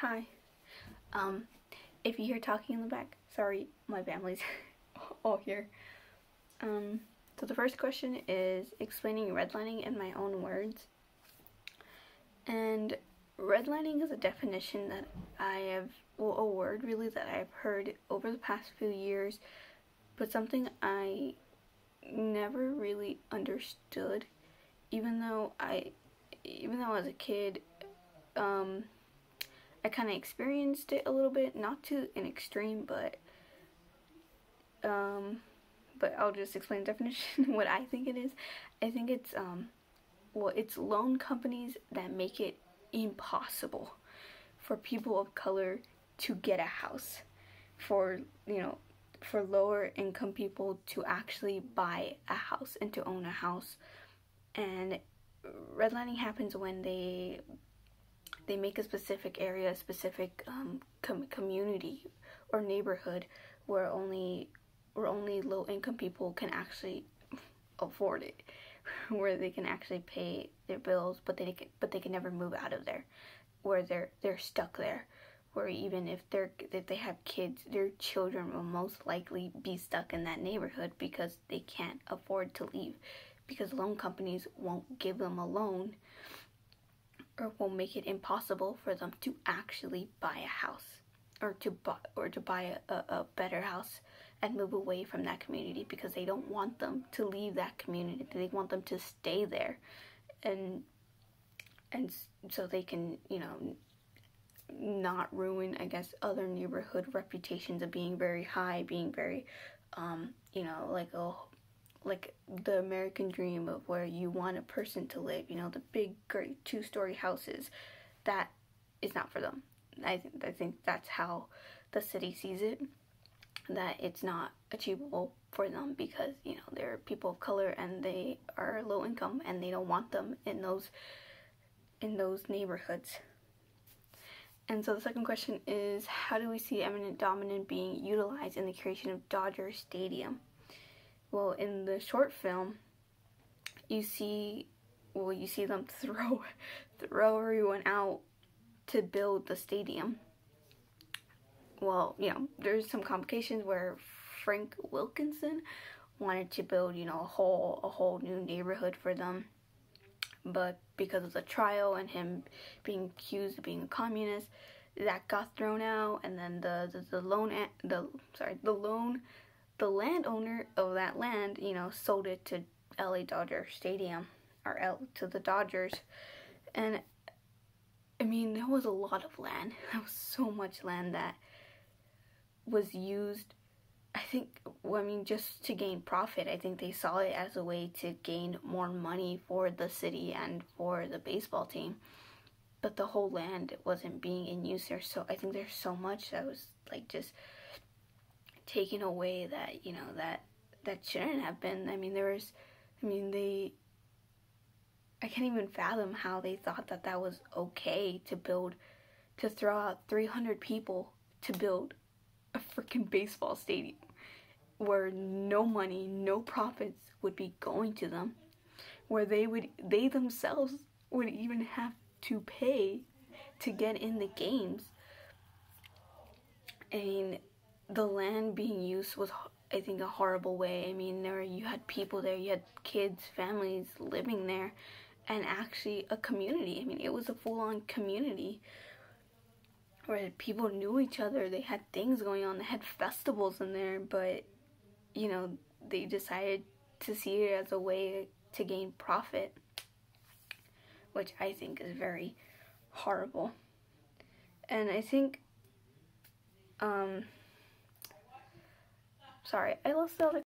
Hi. If you hear talking in the back, sorry, my family's all here. So the first question is explaining redlining in my own words. And redlining is a definition that I have, well, a word really that I've heard over the past few years, but something I never really understood, even though as a kid, I kind of experienced it a little bit, not to an extreme, but I'll just explain the definition, what I think it is. I think it's, it's loan companies that make it impossible for people of color to get a house, for lower income people to actually buy a house and to own a house. And redlining happens when they make a specific area, a specific community or neighborhood where only low income people can actually afford it, where they can actually pay their bills, but they can never move out of there, where they're stuck there, where even if they have kids, their children will most likely be stuck in that neighborhood because they can't afford to leave, because loan companies won't give them a loan or will make it impossible for them to actually buy a house, or to buy a better house and move away from that community, because they don't want them to leave that community. They want them to stay there, and so they can, not ruin, I guess, other neighborhood reputations of being very high, being very, like the American dream of where you want a person to live, the big, great 2-story houses. That is not for them. I think that's how the city sees it, that it's not achievable for them, because, they're people of color and they are low income and they don't want them in those neighborhoods. And so the second question is, how do we see eminent dominant being utilized in the creation of Dodger Stadium? Well, in the short film, you see them throw everyone out to build the stadium. Well, there's some complications where Frank Wilkinson wanted to build, a whole new neighborhood for them, but because of the trial and him being accused of being a communist, that got thrown out. And then the landowner of that land, sold it to LA Dodger Stadium, to the Dodgers. And I mean, there was a lot of land. There was so much land that was used, I think, just to gain profit. I think they saw it as a way to gain more money for the city and for the baseball team. But the whole land wasn't being in use there. So I think there's so much that was just taken away that, that shouldn't have been. I can't even fathom how they thought that was okay to throw out 300 people to build a freaking baseball stadium where no money, no profits would be going to them, where they themselves would even have to pay to get in the games. I mean, the land being used was, I think, a horrible way. I mean, you had people there, you had kids, families living there, and actually a community. I mean, it was a full-on community where people knew each other. They had things going on. They had festivals in there, but, they decided to see it as a way to gain profit, which I think is very horrible. And I think, sorry, I lost the other